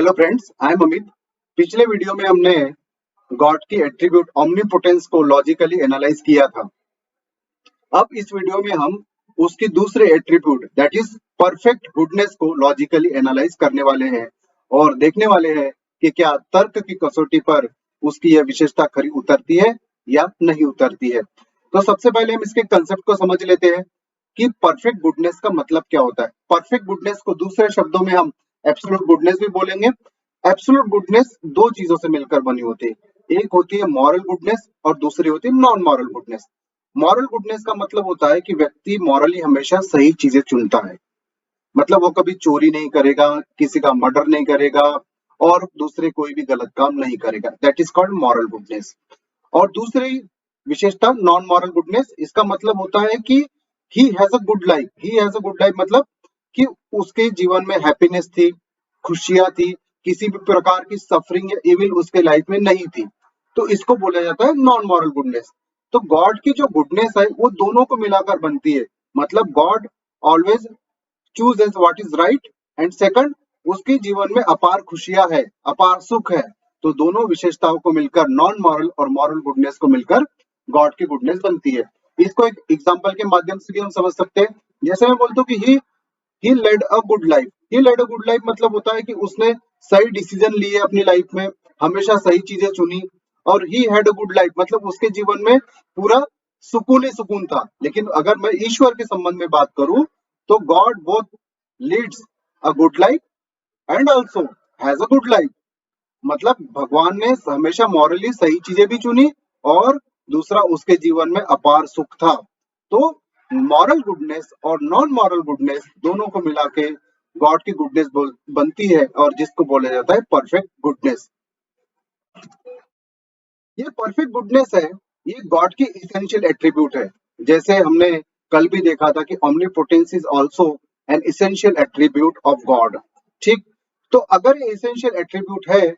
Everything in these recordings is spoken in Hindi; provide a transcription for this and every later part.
Hello friends, I am Amit. पिछले वीडियो में हमने गॉड की एट्रीब्यूट ओमनीपोटेंस को लॉजिकली एनालाइज किया था। अब इस वीडियो में हम उसकी दूसरे attribute that is perfect goodness को लॉजिकली एनालाइज करने वाले हैं और देखने वाले हैं कि क्या तर्क की कसौटी पर उसकी यह विशेषता खरी उतरती है या नहीं उतरती है। तो सबसे पहले हम इसके कंसेप्ट को समझ लेते हैं कि परफेक्ट गुडनेस का मतलब क्या होता है। परफेक्ट गुडनेस को दूसरे शब्दों में हम एब्सोल्यूट गुडनेस भी बोलेंगे। एब्सोल्यूट गुडनेस दो चीजों से मिलकर बनी होती है, एक होती है मॉरल गुडनेस और दूसरी होती है non moral goodness. Moral goodness का मतलब होता है कि व्यक्ति मॉरली हमेशा सही चीजें चुनता है, मतलब वो कभी चोरी नहीं करेगा, किसी का मर्डर नहीं करेगा और दूसरे कोई भी गलत काम नहीं करेगा। That is called moral goodness. और दूसरी विशेषता नॉन मॉरल गुडनेस, इसका मतलब होता है कि he has a good life. He has a good life मतलब कि उसके जीवन में हैप्पीनेस थी, खुशियां थी, किसी भी प्रकार की सफरिंग या इविल उसके लाइफ में नहीं थी। तो इसको बोला जाता है नॉन मॉरल गुडनेस। तो गॉड की जो गुडनेस है वो दोनों को मिलाकर बनती है, मतलब God always chooses what is right and second उसके जीवन में अपार खुशियां है, अपार सुख है। तो दोनों विशेषताओं को मिलकर नॉन मॉरल और मॉरल गुडनेस को मिलकर गॉड की गुडनेस बनती है। इसको एक एग्जांपल के माध्यम से भी हम समझ सकते हैं। जैसे मैं बोलता हूँ कि he led a good life. He led a good life मतलब होता है कि उसने सही डिसीजन लिए अपनी लाइफ में, हमेशा सही चीजें चुनी। और he had a good life मतलब उसके जीवन में पूरा सुकून ही सुकून था। लेकिन अगर मैं ईश्वर के संबंध में बात करूं तो God both leads a good life and also has a good life. मतलब भगवान ने हमेशा मॉरली सही चीजें भी चुनी और दूसरा उसके जीवन में अपार सुख था। तो मॉरल गुडनेस और नॉन मॉरल गुडनेस दोनों को मिला के गॉड की गुडनेस बनती है और जिसको बोला जाता है परफेक्ट गुडनेस। ये परफेक्ट गुडनेस है, ये गॉड की इसेंशियल एट्रीब्यूट है। जैसे हमने कल भी देखा था कि omnipotence is also an essential attribute of God. ठीक, तो अगर ये इसेंशियल एट्रीब्यूट है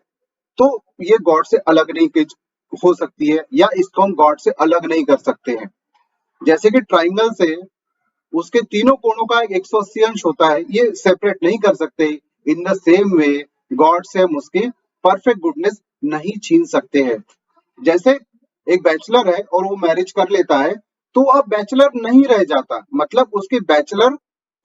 तो ये गॉड से अलग नहीं हो सकती है या इसको हम गॉड से अलग नहीं कर सकते हैं। जैसे कि ट्राइंगल से उसके तीनों कोणों का एक 180 अंश होता है, ये सेपरेट नहीं कर सकते। In the same way God से हम उसकी परफेक्ट गुडनेस नहीं छीन सकते हैं। जैसे एक बैचलर है और वो मैरिज कर लेता है तो अब बैचलर नहीं रह जाता, मतलब उसके बैचलर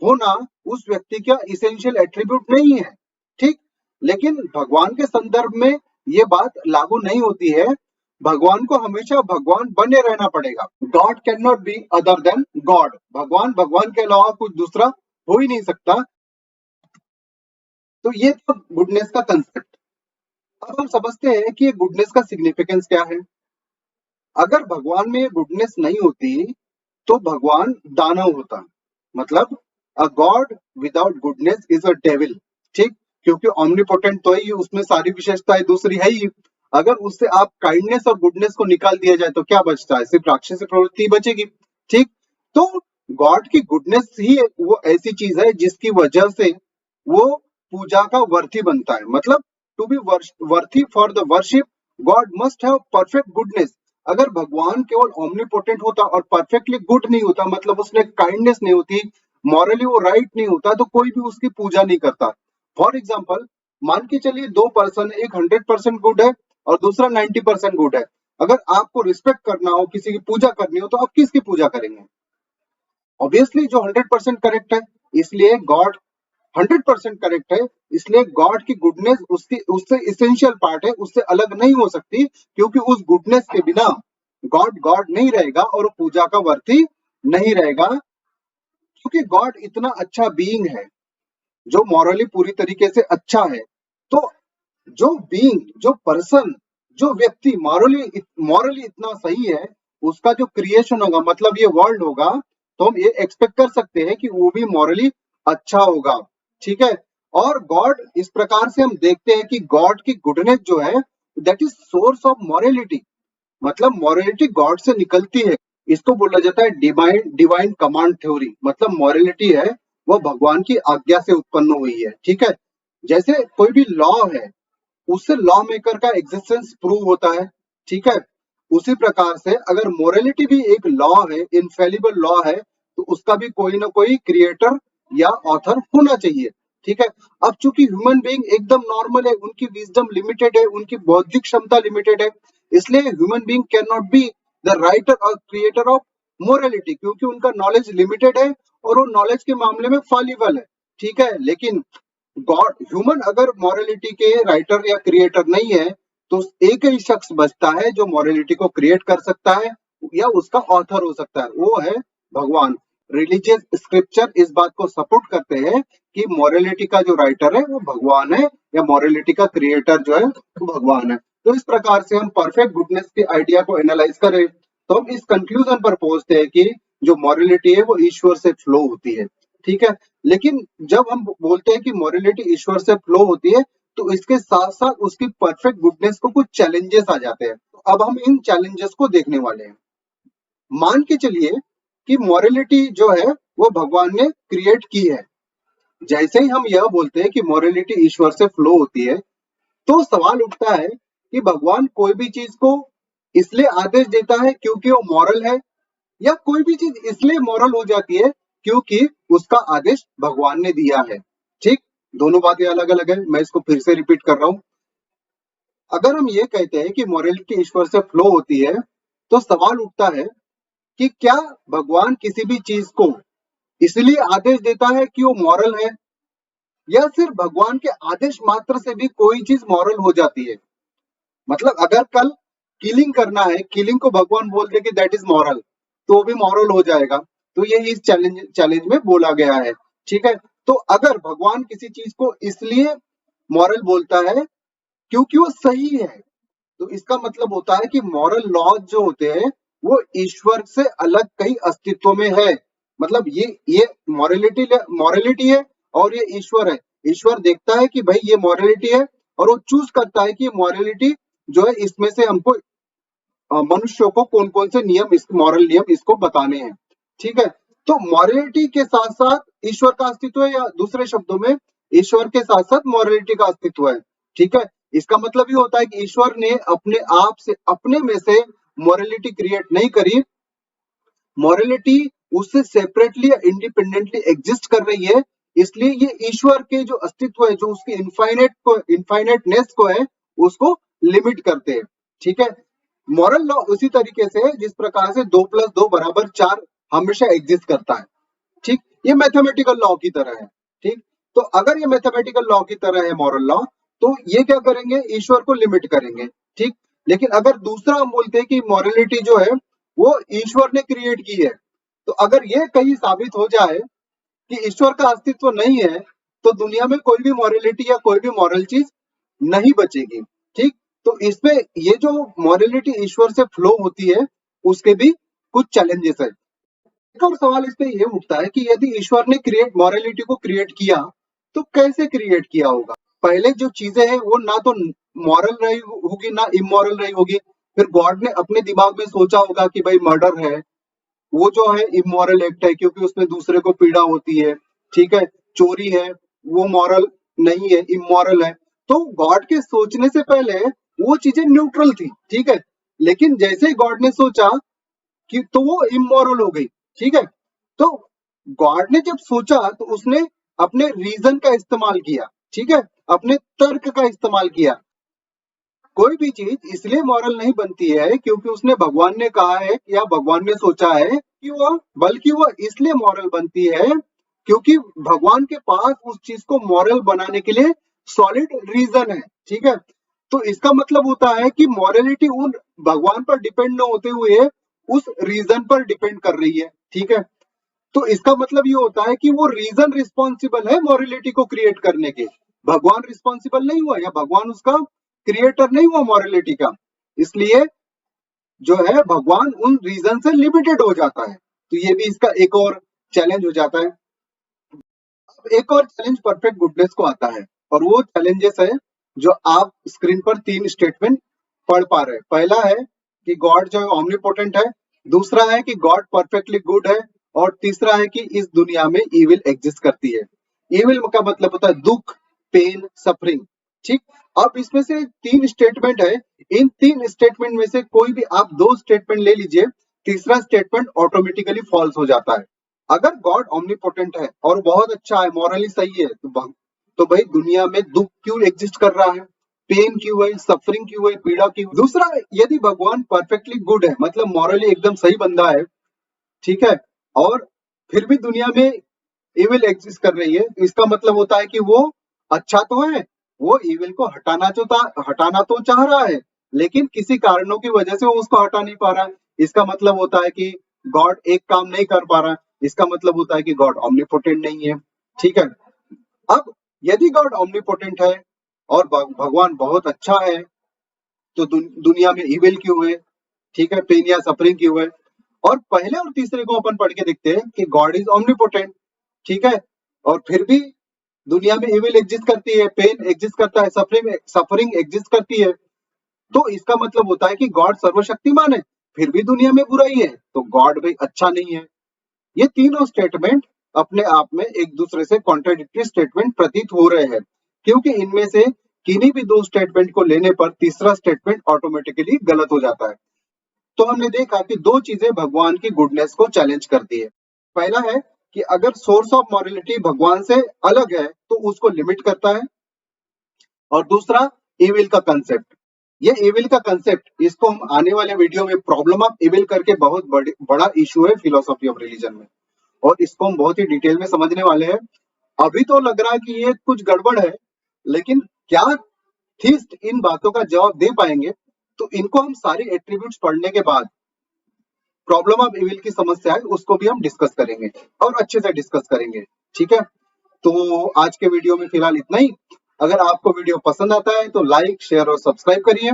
होना उस व्यक्ति का इसेंशियल एट्रीब्यूट नहीं है। ठीक, लेकिन भगवान के संदर्भ में ये बात लागू नहीं होती है। भगवान को हमेशा भगवान बने रहना पड़ेगा। God can not be other than God. भगवान भगवान के अलावा कुछ दूसरा हो ही नहीं सकता। तो ये तो गुडनेस का कंसेप्ट। अब हम समझते हैं कि ये गुडनेस का सिग्निफिकेंस क्या है। अगर भगवान में गुडनेस नहीं होती तो भगवान दानव होता, मतलब a god without goodness is a devil. ठीक, क्योंकि ऑमनीपोटेंट तो ही उसमें सारी विशेषताएं दूसरी है ही। अगर उससे आप काइंडनेस और गुडनेस को निकाल दिया जाए तो क्या बचता है, सिर्फ राक्षसी प्रवृत्ति बचेगी। ठीक, तो गॉड की गुडनेस ही वो ऐसी चीज है जिसकी वजह से वो पूजा का वर्थी बनता है। मतलब to be worthy for the worship God must have perfect goodness. अगर भगवान केवल ओमनीपोटेंट होता और परफेक्टली गुड नहीं होता, मतलब उसने काइंडनेस नहीं होती, मॉरली वो राइट नहीं होता, तो कोई भी उसकी पूजा नहीं करता। फॉर एग्जाम्पल मान के चलिए दो पर्सन, एक 100% गुड है और दूसरा 90% गुड है। अगर आपको रिस्पेक्ट करना हो, किसी की पूजा करनी हो, तो आप किसकी पूजा करेंगे? ऑब्वियसली जो 100% करेक्ट है। इसलिए गॉड 100% करेक्ट है, इसलिए गॉड की गुडनेस उसकी उससे इसेंशियल पार्ट है, उससे अलग नहीं हो सकती। क्योंकि उस गुडनेस के बिना गॉड गॉड नहीं रहेगा और वो पूजा का वर्ती नहीं रहेगा। क्योंकि गॉड इतना अच्छा बीइंग है जो मॉरली पूरी तरीके से अच्छा है। तो जो बीइंग, जो पर्सन, जो व्यक्ति मॉरली मॉरली इतना सही है, उसका जो क्रिएशन होगा, मतलब ये वर्ल्ड होगा, तो हम ये एक्सपेक्ट कर सकते हैं कि वो भी मॉरली अच्छा होगा। ठीक है, और गॉड इस प्रकार से हम देखते हैं कि गॉड की गुडनेस जो है that is source of morality. मतलब मॉरलिटी गॉड से निकलती है। इसको बोला जाता है डिवाइन डिवाइन कमांड थ्योरी। मतलब मॉरलिटी है वो भगवान की आज्ञा से उत्पन्न हुई है। ठीक है, जैसे कोई भी लॉ है उससे लॉ मेकर का एग्जिस्टेंस प्रूव होता है। ठीक है, उसी प्रकार से अगर मोरालिटी भी एक लॉ है, इनफेलिबल लॉ है, तो उसका भी कोई ना कोई क्रिएटर या ऑथर होना चाहिए। ठीक है। अब चूंकि ह्यूमन बीइंग एकदम नॉर्मल है, उनकी विजडम लिमिटेड है, उनकी बौद्धिक क्षमता लिमिटेड है, इसलिए human being can not be the writer और क्रिएटर ऑफ मोरालिटी, क्योंकि उनका नॉलेज लिमिटेड है और वो नॉलेज के मामले में फॉलिबल है। ठीक है, लेकिन गॉड ह्यूमन अगर मोरालिटी के राइटर या क्रिएटर नहीं है, तो एक ही शख्स बचता है जो मोरालिटी को क्रिएट कर सकता है या उसका ऑथर हो सकता है, वो है भगवान। रिलीजियस स्क्रिप्चर इस बात को सपोर्ट करते हैं कि मोरालिटी का जो राइटर है वो भगवान है, या मोरालिटी का क्रिएटर जो है वो भगवान है। तो इस प्रकार से हम परफेक्ट गुडनेस के आइडिया को एनालाइज करें तो हम इस कंक्लूजन पर पहुंचते हैं कि जो मोरालिटी है वो ईश्वर से फ्लो होती है। ठीक है, लेकिन जब हम बोलते हैं कि मोरालिटी ईश्वर से फ्लो होती है, तो इसके साथ साथ उसकी परफेक्ट गुडनेस को कुछ चैलेंजेस आ जाते हैं। तो अब हम इन चैलेंजेस को देखने वाले हैं। मान के चलिए कि मोरालिटी जो है वो भगवान ने क्रिएट की है। जैसे ही हम यह बोलते हैं कि मोरालिटी ईश्वर से फ्लो होती है, तो सवाल उठता है कि भगवान कोई भी चीज को इसलिए आदेश देता है क्योंकि वो मॉरल है, या कोई भी चीज इसलिए मॉरल हो जाती है क्योंकि उसका आदेश भगवान ने दिया है। ठीक, दोनों बातें अलग अलग है, मैं इसको फिर से रिपीट कर रहा हूं। अगर हम ये कहते हैं कि मोरालिटी ईश्वर से फ्लो होती है, तो सवाल उठता है कि क्या भगवान किसी भी चीज को इसलिए आदेश देता है कि वो मॉरल है, या सिर्फ भगवान के आदेश मात्र से भी कोई चीज मॉरल हो जाती है। मतलब अगर कल किलिंग करना है, किलिंग को भगवान बोल दे कि दैट इज मॉरल, तो वो भी मॉरल हो जाएगा। तो ये इस चैलेंज में बोला गया है। ठीक है, तो अगर भगवान किसी चीज को इसलिए मॉरल बोलता है क्योंकि वो सही है, तो इसका मतलब होता है कि मॉरल लॉज जो होते हैं वो ईश्वर से अलग कहीं अस्तित्व में है। मतलब ये मॉरलिटी है और ये ईश्वर है। ईश्वर देखता है कि भाई ये मॉरलिटी है और वो चूज करता है कि मॉरलिटी जो है इसमें से हमको मनुष्यों को कौन कौन से नियम, इस मॉरल नियम इसको बताने हैं। ठीक है, तो मॉरलिटी के साथ साथ ईश्वर का अस्तित्व है, या दूसरे शब्दों में ईश्वर के साथ साथ मॉरलिटी का अस्तित्व है। ठीक है, इसका मतलब ये होता है कि ईश्वर ने अपने आप से, अपने में से मॉरलिटी क्रिएट नहीं करी, मॉरलिटी उससे सेपरेटली या इंडिपेंडेंटली एग्जिस्ट कर रही है। इसलिए ये ईश्वर के जो अस्तित्व है, जो उसकी इनफाइनेटनेस को है, उसको लिमिट करते हैं। ठीक है, मॉरल लॉ उसी तरीके से है जिस प्रकार से 2+2=4 हमेशा एग्जिस्ट करता है। ठीक, ये मैथमेटिकल लॉ की तरह है। ठीक, तो अगर ये मैथमेटिकल लॉ की तरह है मॉरल लॉ, तो ये क्या करेंगे, ईश्वर को लिमिट करेंगे। ठीक, लेकिन अगर दूसरा हम बोलते हैं कि मॉरलिटी जो है वो ईश्वर ने क्रिएट की है, तो अगर ये कहीं साबित हो जाए कि ईश्वर का अस्तित्व नहीं है, तो दुनिया में कोई भी मॉरलिटी या कोई भी मॉरल चीज नहीं बचेगी। ठीक, तो इसमें ये जो मॉरलिटी ईश्वर से फ्लो होती है उसके भी कुछ चैलेंजेस है। एक और सवाल इस पे ये उठता है कि यदि ईश्वर ने मॉरलिटी को क्रिएट किया, तो कैसे क्रिएट किया होगा। पहले जो चीजें हैं वो ना तो मॉरल रही होगी ना इमोरल रही होगी। फिर गॉड ने अपने दिमाग में सोचा होगा कि भाई मर्डर है, वो जो है इमोरल एक्ट है क्योंकि उसमें दूसरे को पीड़ा होती है। ठीक है, चोरी है, वो मॉरल नहीं है, इमोरल है। तो गॉड के सोचने से पहले वो चीजें न्यूट्रल थी। ठीक है, लेकिन जैसे ही गॉड ने सोचा कि तो वो इमोरल हो गई। ठीक है, तो गॉड ने जब सोचा तो उसने अपने रीजन का इस्तेमाल किया। ठीक है, अपने तर्क का इस्तेमाल किया। कोई भी चीज इसलिए मॉरल नहीं बनती है क्योंकि उसने भगवान ने कहा है या भगवान ने सोचा है कि वो, बल्कि वो इसलिए मॉरल बनती है क्योंकि भगवान के पास उस चीज को मॉरल बनाने के लिए सॉलिड रीजन है। ठीक है, तो इसका मतलब होता है कि मॉरलिटी उन भगवान पर डिपेंड न होते हुए उस रीजन पर डिपेंड कर रही है। ठीक है, तो इसका मतलब ये होता है कि वो रीजन रिस्पॉन्सिबल है मॉरलिटी को क्रिएट करने के, भगवान रिस्पॉन्सिबल नहीं हुआ, या भगवान उसका क्रिएटर नहीं हुआ मॉरलिटी का। इसलिए जो है भगवान उन रीजन से लिमिटेड हो जाता है। तो ये भी इसका एक और चैलेंज हो जाता है। अब एक और चैलेंज परफेक्ट गुडनेस को आता है, और वो चैलेंजेस है जो आप स्क्रीन पर 3 स्टेटमेंट पढ़ पा रहे हैं। पहला है कि गॉड जो है ऑमनीपोटेंट है, दूसरा है कि गॉड परफेक्टली गुड है, और तीसरा है कि इस दुनिया में इविल एग्जिस्ट करती है। इविल का मतलब होता है दुख, पेन, सफरिंग। ठीक, अब इसमें से 3 स्टेटमेंट है, इन 3 स्टेटमेंट में से कोई भी आप 2 स्टेटमेंट ले लीजिए, तीसरा स्टेटमेंट ऑटोमेटिकली फॉल्स हो जाता है। अगर गॉड ऑमनीपोटेंट है और बहुत अच्छा है, मॉरली सही है, तो तो भाई दुनिया में दुख क्यों एग्जिस्ट कर रहा है, पेन क्यों है, सफरिंग क्यों है, पीड़ा क्यों। दूसरा, यदि भगवान परफेक्टली गुड है, मतलब मॉरली एकदम सही बंदा है, ठीक है, और फिर भी दुनिया में इविल एग्जिस्ट कर रही है, इसका मतलब होता है कि वो अच्छा तो है, वो इविल को हटाना तो चाह रहा है, लेकिन किसी कारणों की वजह से वो उसको हटा नहीं पा रहा है। इसका मतलब होता है कि गॉड एक काम नहीं कर पा रहा है, इसका मतलब होता है कि गॉड ऑमनीपोटेंट नहीं है। ठीक है, अब यदि गॉड ऑमनीपोटेंट है और भगवान बहुत अच्छा है, तो दुनिया में इविल क्यों है, ठीक है, पेन या सफरिंग क्यों है। और पहले और तीसरे को अपन पढ़ के देखते हैं कि गॉड इज ऑमनीपोटेंट, ठीक है, और फिर भी दुनिया में इविल एग्जिस्ट करती है, पेन एग्जिस्ट करता है, सफरिंग एग्जिस्ट करती है। तो इसका मतलब होता है कि गॉड सर्वशक्तिमान है, फिर भी दुनिया में बुराई है, तो गॉड भाई अच्छा नहीं है। ये तीनों स्टेटमेंट अपने आप में एक दूसरे से कॉन्ट्राडिक्टरी स्टेटमेंट प्रतीत हो रहे हैं, क्योंकि इनमें से किन्हीं भी दो स्टेटमेंट को लेने पर तीसरा स्टेटमेंट ऑटोमेटिकली गलत हो जाता है। तो हमने देखा कि दो चीजें भगवान की गुडनेस को चैलेंज करती है। पहला है कि अगर सोर्स ऑफ मॉरलिटी भगवान से अलग है तो उसको लिमिट करता है, और दूसरा इविल का कंसेप्ट। ये इविल का कंसेप्ट, इसको हम आने वाले वीडियो में प्रॉब्लम ऑफ इविल करके बहुत बड़ा इशू है फिलोसॉफी ऑफ रिलीजन में, और इसको हम बहुत ही डिटेल में समझने वाले हैं। अभी तो लग रहा है कि ये कुछ गड़बड़ है, लेकिन क्या थीस्ट इन बातों का जवाब दे पाएंगे, तो इनको हम सारी एट्रीब्यूट्स पढ़ने के बाद प्रॉब्लम ऑफ इविल की समस्या है उसको भी हम डिस्कस करेंगे, और अच्छे से डिस्कस करेंगे। ठीक है, तो आज के वीडियो में फिलहाल इतना ही। अगर आपको वीडियो पसंद आता है तो लाइक, शेयर और सब्सक्राइब करिए,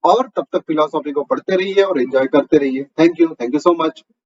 और तब तक फिलोसॉफी को पढ़ते रहिए और एंजॉय करते रहिए। Thank you so much.